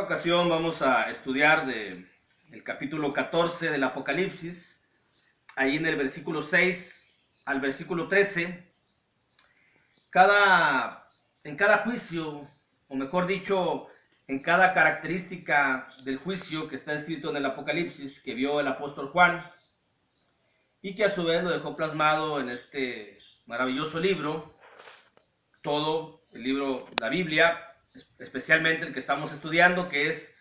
ocasión vamos a estudiar el capítulo 14 del Apocalipsis, ahí en el versículo 6 al versículo 13. En cada juicio, o mejor dicho, en cada característica del juicio que está escrito en el Apocalipsis, que vio el apóstol Juan, y que a su vez lo dejó plasmado en este maravilloso libro, todo el libro, la Biblia, especialmente el que estamos estudiando, que es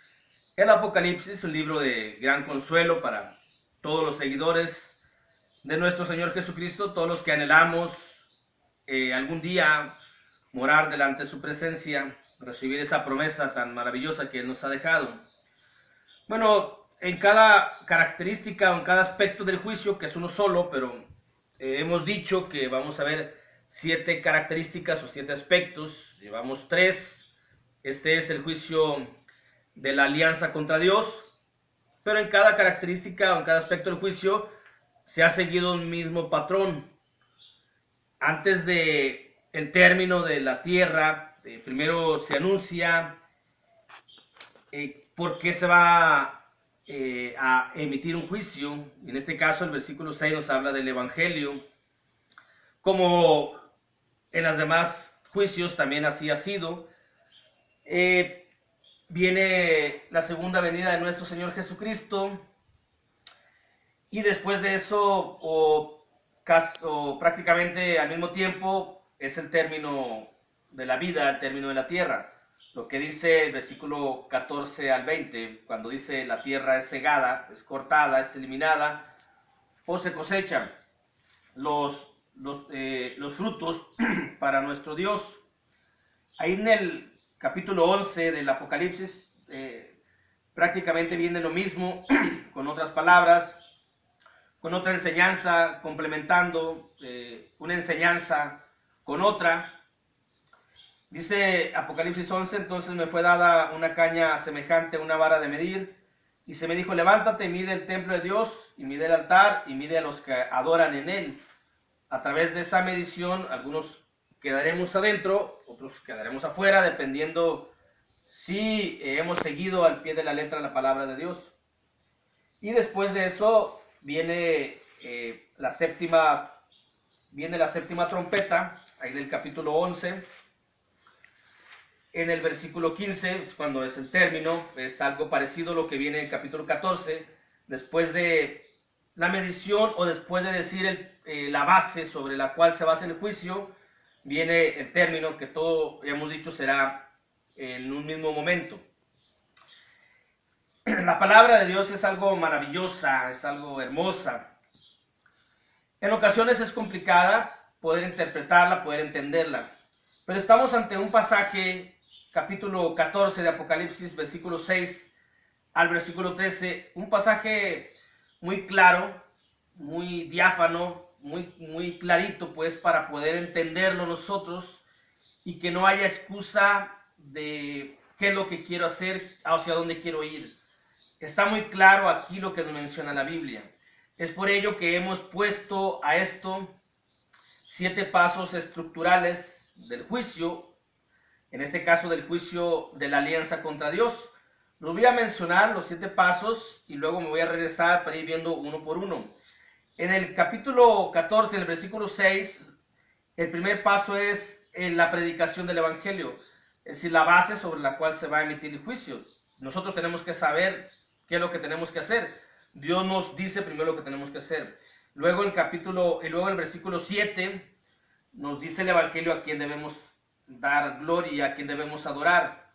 el Apocalipsis, un libro de gran consuelo para todos los seguidores de nuestro Señor Jesucristo, todos los que anhelamos algún día morar delante de su presencia, recibir esa promesa tan maravillosa que Él nos ha dejado. Bueno, en cada característica o en cada aspecto del juicio, que es uno solo, pero hemos dicho que vamos a ver 7 características o 7 aspectos. Llevamos 3. Este es el juicio de la alianza contra Dios, pero en cada característica o en cada aspecto del juicio se ha seguido un mismo patrón. Antes de el término de la tierra, primero se anuncia por qué se va a emitir un juicio. En este caso el versículo 6 nos habla del evangelio, como en los demás juicios también así ha sido. Viene la segunda venida de nuestro Señor Jesucristo, y después de eso, o prácticamente al mismo tiempo, es el término de la vida, el término de la tierra. Lo que dice el versículo 14 al 20, cuando dice la tierra es cegada, es cortada, es eliminada, o se cosechan los frutos para nuestro Dios. Ahí en el capítulo 11 del Apocalipsis prácticamente viene lo mismo, con otras palabras, con otra enseñanza, complementando una enseñanza con otra. Dice Apocalipsis 11, entonces me fue dada una caña semejante a una vara de medir, y se me dijo, levántate y mide el templo de Dios, y mide el altar, y mide a los que adoran en él. A través de esa medición, algunos quedaremos adentro, otros quedaremos afuera, dependiendo si hemos seguido al pie de la letra la palabra de Dios. Y después de eso viene la séptima trompeta, ahí en el capítulo 11, en el versículo 15, cuando es el término, es algo parecido a lo que viene en el capítulo 14, después de la medición o después de decir la base sobre la cual se basa el juicio, viene el término que todo hemos dicho será en un mismo momento. La palabra de Dios es algo maravillosa, es algo hermosa. En ocasiones es complicada poder interpretarla, poder entenderla, pero estamos ante un pasaje, capítulo 14 de Apocalipsis, versículo 6 al versículo 13, un pasaje muy claro, muy diáfano, muy clarito, pues, para poder entenderlo nosotros y que no haya excusa de qué es lo que quiero hacer, hacia dónde quiero ir. Está muy claro aquí lo que nos menciona la Biblia. Es por ello que hemos puesto a esto 7 pasos estructurales del juicio, en este caso del juicio de la alianza contra Dios. Los voy a mencionar, los 7 pasos, y luego me voy a regresar para ir viendo uno por uno. En el capítulo 14, en el versículo 6, el primer paso es la predicación del evangelio, es decir, la base sobre la cual se va a emitir el juicio. Nosotros tenemos que saber qué es lo que tenemos que hacer. Dios nos dice primero lo que tenemos que hacer. Luego en el versículo 7 nos dice el evangelio a quien debemos dar gloria, a quien debemos adorar.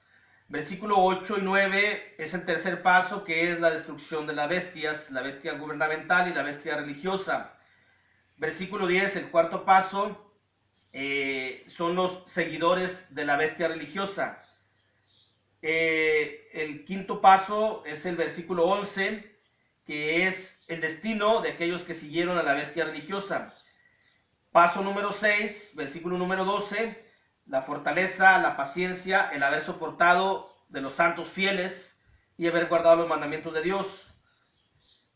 Versículo 8 y 9 es el tercer paso, que es la destrucción de las bestias, la bestia gubernamental y la bestia religiosa. Versículo 10, el cuarto paso, son los seguidores de la bestia religiosa. El quinto paso es el versículo 11, que es el destino de aquellos que siguieron a la bestia religiosa. Paso número 6, versículo número 12, la fortaleza, la paciencia, el haber soportado de los santos fieles y haber guardado los mandamientos de Dios.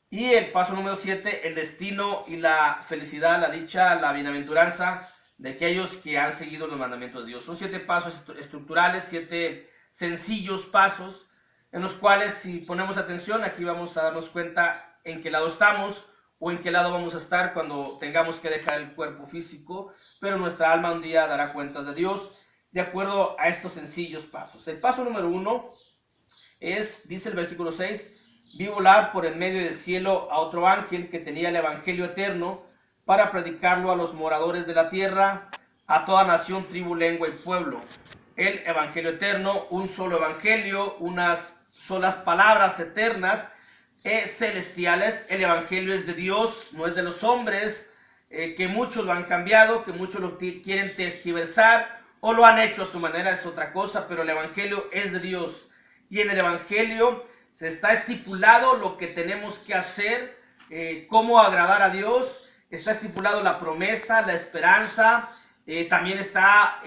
Y el paso número 7, el destino y la felicidad, la dicha, la bienaventuranza de aquellos que han seguido los mandamientos de Dios. Son 7 pasos estructurales, 7 sencillos pasos en los cuales, si ponemos atención, aquí vamos a darnos cuenta en qué lado estamos o en qué lado vamos a estar cuando tengamos que dejar el cuerpo físico, pero nuestra alma un día dará cuenta de Dios de acuerdo a estos sencillos pasos. El paso número 1 es, dice el versículo 6, vi volar por en medio del cielo a otro ángel que tenía el evangelio eterno para predicarlo a los moradores de la tierra, a toda nación, tribu, lengua y pueblo. El evangelio eterno, un solo evangelio, unas solas palabras eternas, celestiales. El evangelio es de Dios, no es de los hombres, que muchos lo han cambiado, que muchos lo quieren tergiversar o lo han hecho a su manera, es otra cosa, pero el evangelio es de Dios. Y en el evangelio se está estipulado lo que tenemos que hacer, cómo agradar a Dios. Está estipulado la promesa, la esperanza, también está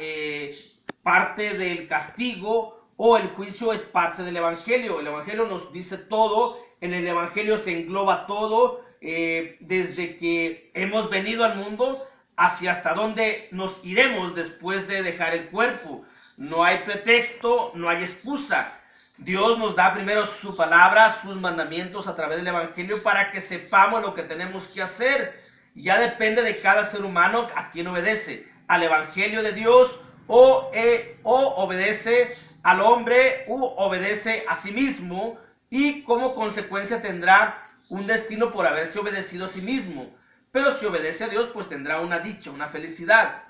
parte del castigo o el juicio es parte del evangelio. El evangelio nos dice todo, en el evangelio se engloba todo, desde que hemos venido al mundo hacia hasta dónde nos iremos después de dejar el cuerpo. No hay pretexto, no hay excusa. Dios nos da primero su palabra, sus mandamientos a través del evangelio para que sepamos lo que tenemos que hacer. Ya depende de cada ser humano a quién obedece, al evangelio de Dios o obedece al hombre u obedece a sí mismo, y como consecuencia tendrá un destino por haberse obedecido a sí mismo. Pero si obedece a Dios, pues tendrá una dicha, una felicidad.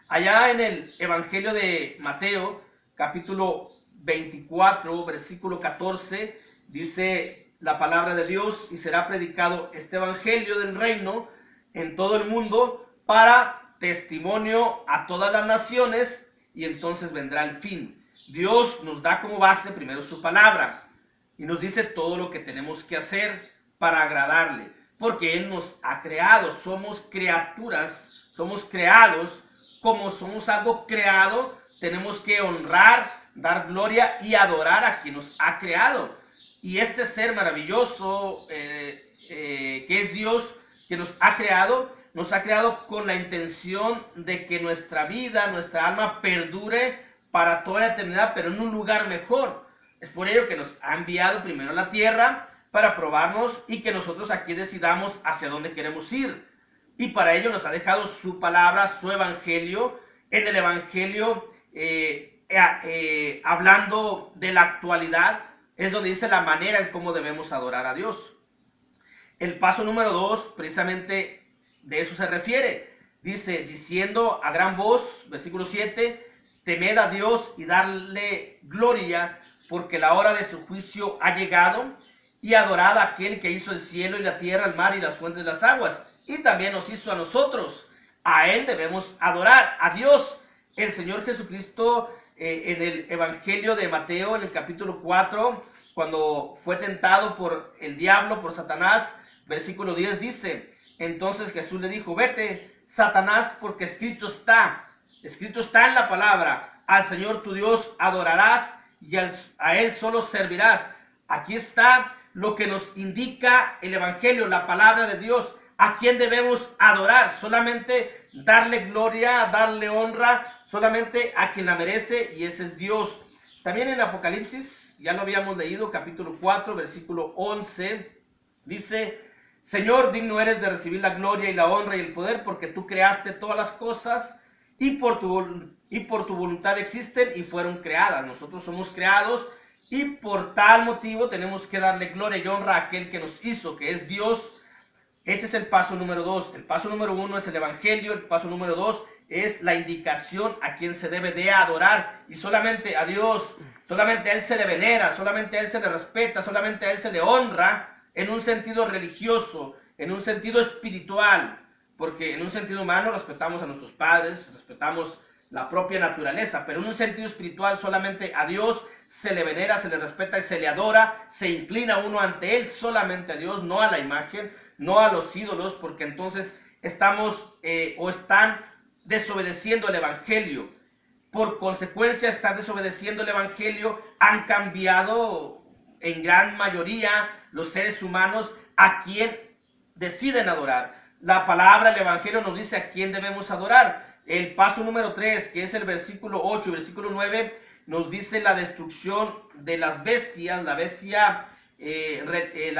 Allá en el evangelio de Mateo, capítulo 24, versículo 14, dice la palabra de Dios: y será predicado este evangelio del reino en todo el mundo para testimonio a todas las naciones, y entonces vendrá el fin. Dios nos da como base primero su palabra y nos dice todo lo que tenemos que hacer para agradarle, porque Él nos ha creado, somos criaturas, somos creados. Como somos algo creado, tenemos que honrar, dar gloria y adorar a quien nos ha creado. Y este ser maravilloso que es Dios, que nos ha creado con la intención de que nuestra vida, nuestra alma perdure para toda la eternidad, pero en un lugar mejor. Es por ello que nos ha enviado primero a la tierra para probarnos y que nosotros aquí decidamos hacia dónde queremos ir. Y para ello nos ha dejado su palabra, su evangelio. En el evangelio, hablando de la actualidad, es donde dice la manera en cómo debemos adorar a Dios. El paso número 2, precisamente de eso se refiere. Dice, diciendo a gran voz, versículo 7, temed a Dios y darle gloria, porque la hora de su juicio ha llegado, y adorad a aquel que hizo el cielo y la tierra, el mar y las fuentes de las aguas, y también nos hizo a nosotros. A Él debemos adorar, a Dios. El Señor Jesucristo, en el Evangelio de Mateo, en el capítulo 4, cuando fue tentado por el diablo, por Satanás, versículo 10 dice, entonces Jesús le dijo, vete, Satanás, porque escrito está en la palabra, al Señor tu Dios adorarás y a Él solo servirás. Aquí está lo que nos indica el Evangelio, la palabra de Dios. ¿A quién debemos adorar? Solamente darle gloria, darle honra, solamente a quien la merece, y ese es Dios. También en Apocalipsis, ya lo habíamos leído, capítulo 4, versículo 11, dice, Señor, digno eres de recibir la gloria y la honra y el poder, porque tú creaste todas las cosas y por tu voluntad existen y fueron creadas. Nosotros somos creados y por tal motivo tenemos que darle gloria y honra a aquel que nos hizo, que es Dios. Ese es el paso número 2. El paso número 1 es el evangelio. El paso número 2 es la indicación a quien se debe de adorar. Y solamente a Dios, solamente a Él se le venera, solamente a Él se le respeta, solamente a Él se le honra en un sentido religioso, en un sentido espiritual. Porque en un sentido humano respetamos a nuestros padres, respetamos la propia naturaleza, pero en un sentido espiritual solamente a Dios se le venera, se le respeta y se le adora, se inclina uno ante Él, solamente a Dios, no a la imagen, no a los ídolos, porque entonces estamos o están desobedeciendo el evangelio. Por consecuencia, están desobedeciendo el evangelio, han cambiado en gran mayoría los seres humanos a quien deciden adorar. La palabra, el evangelio nos dice a quién debemos adorar. El paso número 3, que es el versículo 8 y versículo 9, nos dice la destrucción de las bestias, la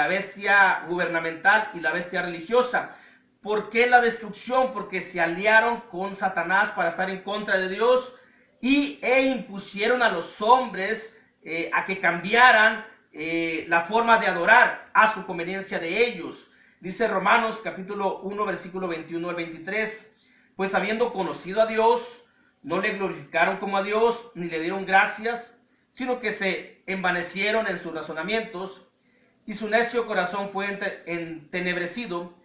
bestia gubernamental y la bestia religiosa. ¿Por qué la destrucción? Porque se aliaron con Satanás para estar en contra de Dios e impusieron a los hombres a que cambiaran la forma de adorar a su conveniencia de ellos. Dice Romanos capítulo 1 versículo 21 al 23, pues habiendo conocido a Dios, no le glorificaron como a Dios, ni le dieron gracias, sino que se envanecieron en sus razonamientos, y su necio corazón fue entenebrecido.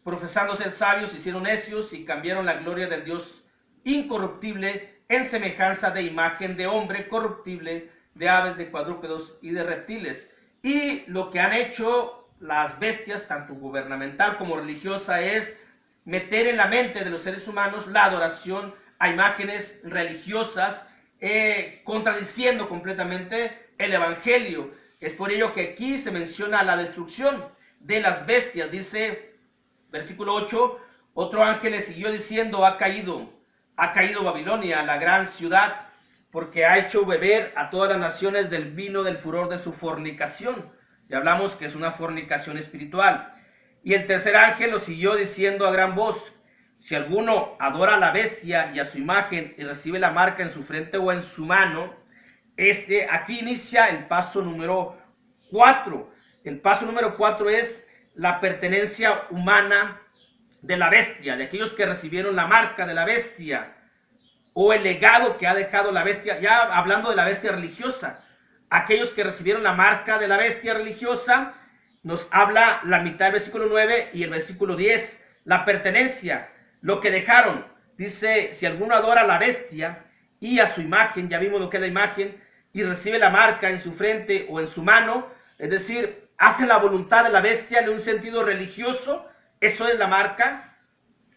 Profesando ser sabios, se hicieron necios y cambiaron la gloria del Dios incorruptible en semejanza de imagen de hombre corruptible, de aves, de cuadrúpedos y de reptiles. Y lo que han hecho las bestias, tanto gubernamental como religiosa, es meter en la mente de los seres humanos la adoración a imágenes religiosas, contradiciendo completamente el evangelio. Es por ello que aquí se menciona la destrucción de las bestias. Dice versículo 8, otro ángel le siguió diciendo, ha caído Babilonia, la gran ciudad, porque ha hecho beber a todas las naciones del vino del furor de su fornicación. Y hablamos que es una fornicación espiritual. Y el tercer ángel lo siguió diciendo a gran voz, si alguno adora a la bestia y a su imagen y recibe la marca en su frente o en su mano, aquí inicia el paso número 4. El paso número 4 es la pertenencia humana de la bestia, de aquellos que recibieron la marca de la bestia o el legado que ha dejado la bestia, ya hablando de la bestia religiosa. Aquellos que recibieron la marca de la bestia religiosa, nos habla la mitad del versículo 9 y el versículo 10, la pertenencia, lo que dejaron. Dice, si alguno adora a la bestia y a su imagen, ya vimos lo que es la imagen, y recibe la marca en su frente o en su mano, es decir, hace la voluntad de la bestia en un sentido religioso, eso es la marca,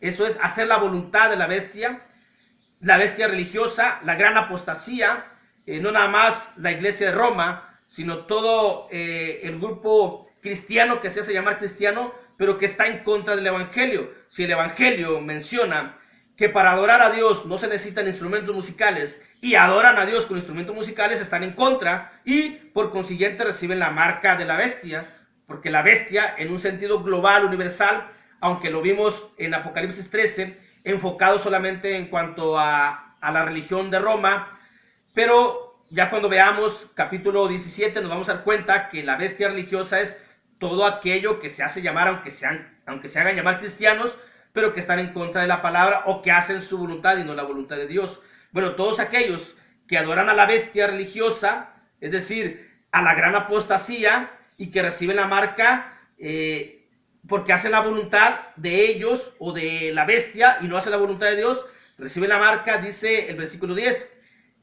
eso es hacer la voluntad de la bestia religiosa, la gran apostasía, no nada más la iglesia de Roma, sino todo el grupo cristiano que se hace llamar cristiano, pero que está en contra del evangelio. Si el evangelio menciona que para adorar a Dios no se necesitan instrumentos musicales y adoran a Dios con instrumentos musicales, están en contra y por consiguiente reciben la marca de la bestia, porque la bestia en un sentido global, universal, aunque lo vimos en Apocalipsis 13, enfocado solamente en cuanto a la religión de Roma, pero ya cuando veamos capítulo 17 nos vamos a dar cuenta que la bestia religiosa es todo aquello que se hace llamar, aunque se hagan llamar cristianos, pero que están en contra de la palabra o que hacen su voluntad y no la voluntad de Dios. Bueno, todos aquellos que adoran a la bestia religiosa, es decir, a la gran apostasía y que reciben la marca porque hacen la voluntad de ellos o de la bestia y no hacen la voluntad de Dios, reciben la marca, dice el versículo 10,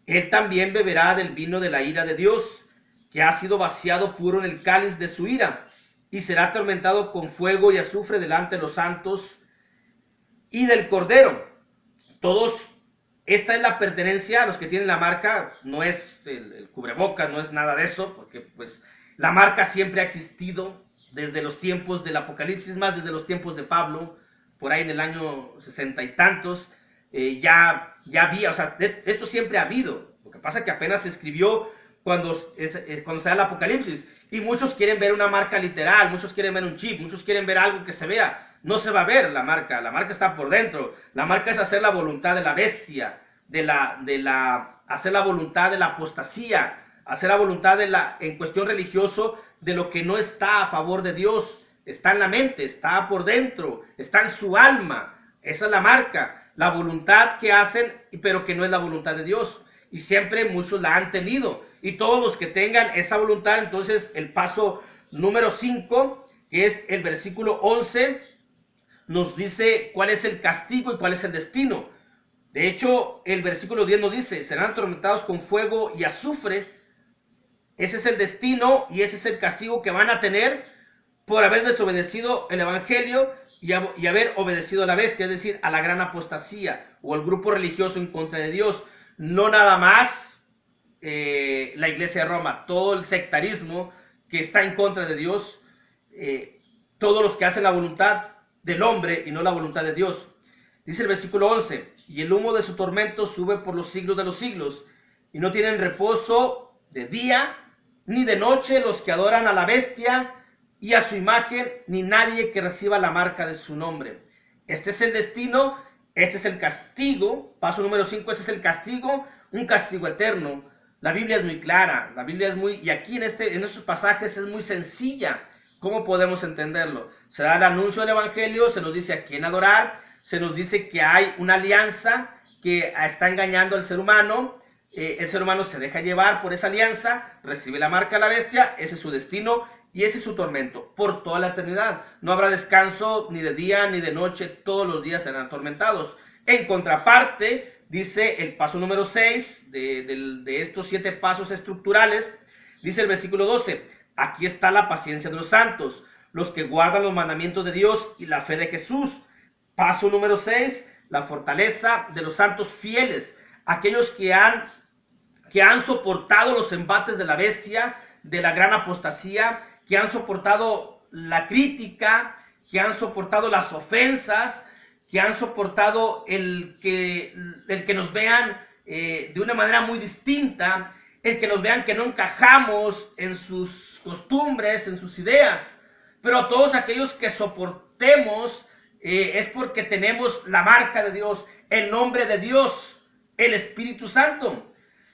él también beberá del vino de la ira de Dios, que ha sido vaciado puro en el cáliz de su ira, y será atormentado con fuego y azufre delante de los santos y del Cordero. Todos, esta es la pertenencia a los que tienen la marca, no es el cubrebocas, no es nada de eso, porque pues la marca siempre ha existido desde los tiempos del Apocalipsis, más desde los tiempos de Pablo, por ahí en el año 60 y tantos, ya había, o sea, esto siempre ha habido. Lo que pasa es que apenas se escribió cuando se da el Apocalipsis, y muchos quieren ver una marca literal, muchos quieren ver un chip, muchos quieren ver algo que se vea. No se va a ver la marca está por dentro. La marca es hacer la voluntad de la bestia, hacer la voluntad de la apostasía, hacer la voluntad en cuestión religioso de lo que no está a favor de Dios. Está en la mente, está por dentro, está en su alma. Esa es la marca, la voluntad que hacen, pero que no es la voluntad de Dios. Y siempre muchos la han tenido. Y todos los que tengan esa voluntad, entonces el paso número 5, que es el versículo 11, nos dice cuál es el castigo y cuál es el destino. De hecho, el versículo 10 nos dice, serán atormentados con fuego y azufre. Ese es el destino y ese es el castigo que van a tener por haber desobedecido el evangelio y haber obedecido a la bestia, es decir, a la gran apostasía o al grupo religioso en contra de Dios. No nada más la iglesia de Roma, todo el sectarismo que está en contra de Dios, todos los que hacen la voluntad del hombre y no la voluntad de Dios. Dice el versículo 11, y el humo de su tormento sube por los siglos de los siglos, y no tienen reposo de día ni de noche los que adoran a la bestia y a su imagen, ni nadie que reciba la marca de su nombre. Este es el destino, este es el castigo. Paso número 5, este es el castigo, un castigo eterno. La Biblia es muy clara, la Biblia es muy, y aquí en estos pasajes es muy sencilla. ¿Cómo podemos entenderlo? Se da el anuncio del evangelio, se nos dice a quién adorar, se nos dice que hay una alianza que está engañando al ser humano. El ser humano se deja llevar por esa alianza, recibe la marca de la bestia, ese es su destino y ese es su tormento por toda la eternidad. No habrá descanso ni de día ni de noche, todos los días serán atormentados. En contraparte, dice el paso número 6 de estos 7 pasos estructurales, dice el versículo 12, aquí está la paciencia de los santos, los que guardan los mandamientos de Dios y la fe de Jesús. Paso número 6, la fortaleza de los santos fieles, aquellos que han soportado los embates de la bestia, de la gran apostasía, que han soportado la crítica, que han soportado las ofensas, que han soportado el que nos vean de una manera muy distinta, el que nos vean que no encajamos en sus costumbres, en sus ideas. Pero todos aquellos que soportemos es porque tenemos la marca de Dios, el nombre de Dios, el Espíritu Santo.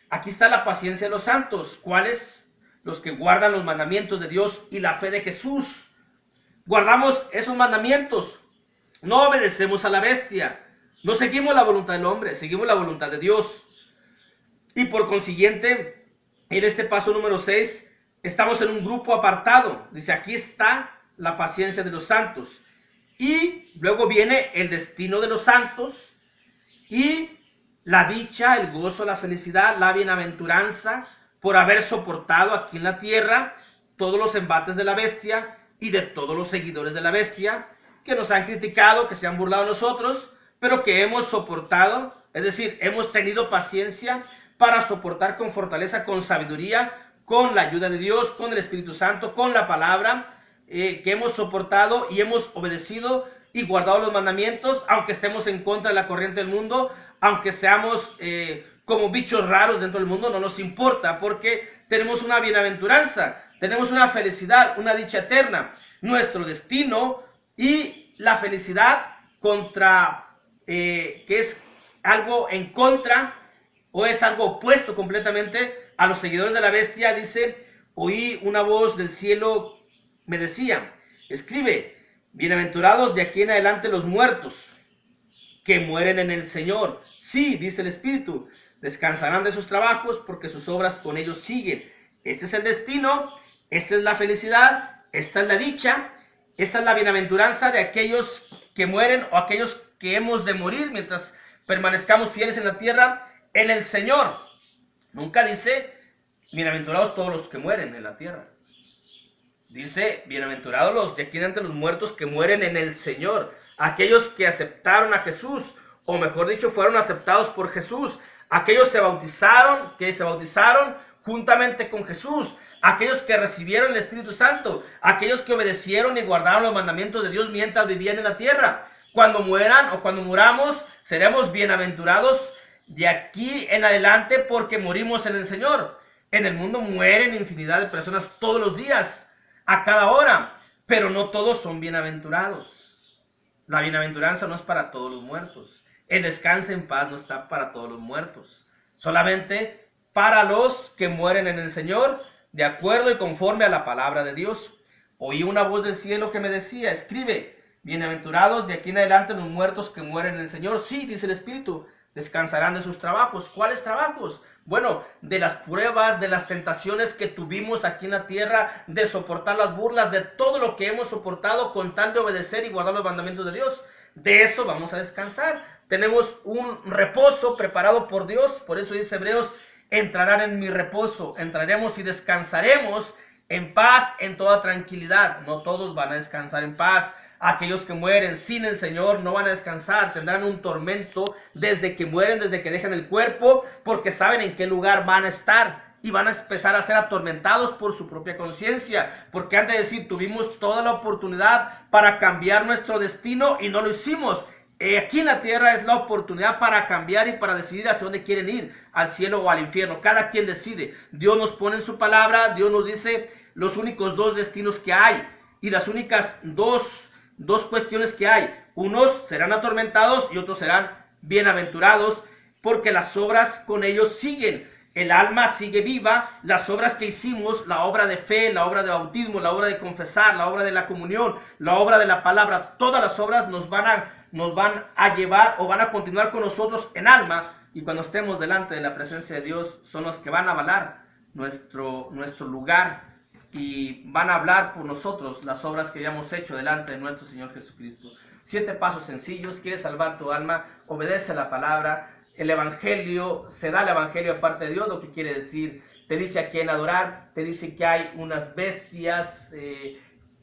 Aquí está la paciencia de los santos. ¿Cuáles? Los que guardan los mandamientos de Dios y la fe de Jesús. Guardamos esos mandamientos. No obedecemos a la bestia. No seguimos la voluntad del hombre, seguimos la voluntad de Dios. Y por consiguiente, en este paso número 6, estamos en un grupo apartado. Dice, aquí está la paciencia de los santos. Y luego viene el destino de los santos y la dicha, el gozo, la felicidad, la bienaventuranza por haber soportado aquí en la tierra todos los embates de la bestia y de todos los seguidores de la bestia que nos han criticado, que se han burlado de nosotros, pero que hemos soportado, es decir, hemos tenido paciencia para soportar con fortaleza, con sabiduría, con la ayuda de Dios, con el Espíritu Santo, con la palabra, que hemos soportado y hemos obedecido y guardado los mandamientos, aunque estemos en contra de la corriente del mundo, aunque seamos como bichos raros dentro del mundo, no nos importa, porque tenemos una bienaventuranza, tenemos una felicidad, una dicha eterna. Nuestro destino y la felicidad que es algo en contra o es algo opuesto completamente a los seguidores de la bestia. Dice, oí una voz del cielo me decía, escribe, bienaventurados de aquí en adelante los muertos que mueren en el Señor. Sí, dice el Espíritu, descansarán de sus trabajos porque sus obras con ellos siguen. Este es el destino, esta es la felicidad, esta es la dicha, esta es la bienaventuranza de aquellos que mueren o aquellos que hemos de morir mientras permanezcamos fieles en la tierra en el Señor. Nunca dice, bienaventurados todos los que mueren en la tierra. Dice, bienaventurados los de aquí entre los muertos que mueren en el Señor. Aquellos que aceptaron a Jesús, o mejor dicho, fueron aceptados por Jesús. Aquellos que se bautizaron juntamente con Jesús. Aquellos que recibieron el Espíritu Santo. Aquellos que obedecieron y guardaron los mandamientos de Dios mientras vivían en la tierra. Cuando mueran o cuando muramos, seremos bienaventurados de aquí en adelante porque morimos en el Señor. En el mundo mueren infinidad de personas todos los días, a cada hora, pero no todos son bienaventurados. La bienaventuranza no es para todos los muertos. El descanso en paz no está para todos los muertos. Solamente para los que mueren en el Señor, de acuerdo y conforme a la palabra de Dios. Oí una voz del cielo que me decía, escribe, bienaventurados de aquí en adelante los muertos que mueren en el Señor. Sí, dice el Espíritu, descansarán de sus trabajos. ¿Cuáles trabajos? Bueno, de las pruebas, de las tentaciones que tuvimos aquí en la tierra, de soportar las burlas, de todo lo que hemos soportado con tal de obedecer y guardar los mandamientos de Dios. De eso vamos a descansar. Tenemos un reposo preparado por Dios. Por eso dice Hebreos, entrarán en mi reposo. Entraremos y descansaremos en paz, en toda tranquilidad. No todos van a descansar en paz. Aquellos que mueren sin el Señor no van a descansar, tendrán un tormento desde que mueren, desde que dejan el cuerpo, porque saben en qué lugar van a estar y van a empezar a ser atormentados por su propia conciencia, porque han de decir, tuvimos toda la oportunidad para cambiar nuestro destino y no lo hicimos. aquí en la tierra es la oportunidad para cambiar y para decidir hacia dónde quieren ir, al cielo o al infierno. Cada quien decide. Dios nos pone en su palabra, Dios nos dice los únicos dos destinos que hay y las únicas dos cuestiones que hay. Unos serán atormentados y otros serán bienaventurados, porque las obras con ellos siguen. El alma sigue viva, las obras que hicimos, la obra de fe, la obra de bautismo, la obra de confesar, la obra de la comunión, la obra de la palabra, todas las obras nos van a llevar o van a continuar con nosotros en alma, y cuando estemos delante de la presencia de Dios son los que van a avalar nuestro lugar y van a hablar por nosotros las obras que hayamos hecho delante de nuestro Señor Jesucristo. 7 pasos sencillos. ¿Quieres salvar tu alma? Obedece la palabra. El evangelio, se da el evangelio aparte de Dios, lo que quiere decir, te dice a quién adorar, te dice que hay unas bestias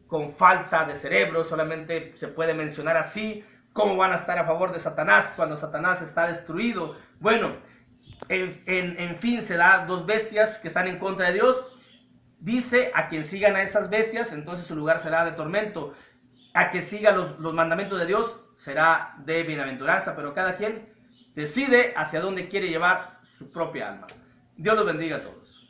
con falta de cerebro, solamente se puede mencionar así. ¿Cómo van a estar a favor de Satanás cuando Satanás está destruido? Bueno, en fin, se da 2 bestias que están en contra de Dios. Dice a quien sigan a esas bestias, entonces su lugar será de tormento. A que siga los mandamientos de Dios será de bienaventuranza, pero cada quien decide hacia dónde quiere llevar su propia alma. Dios los bendiga a todos.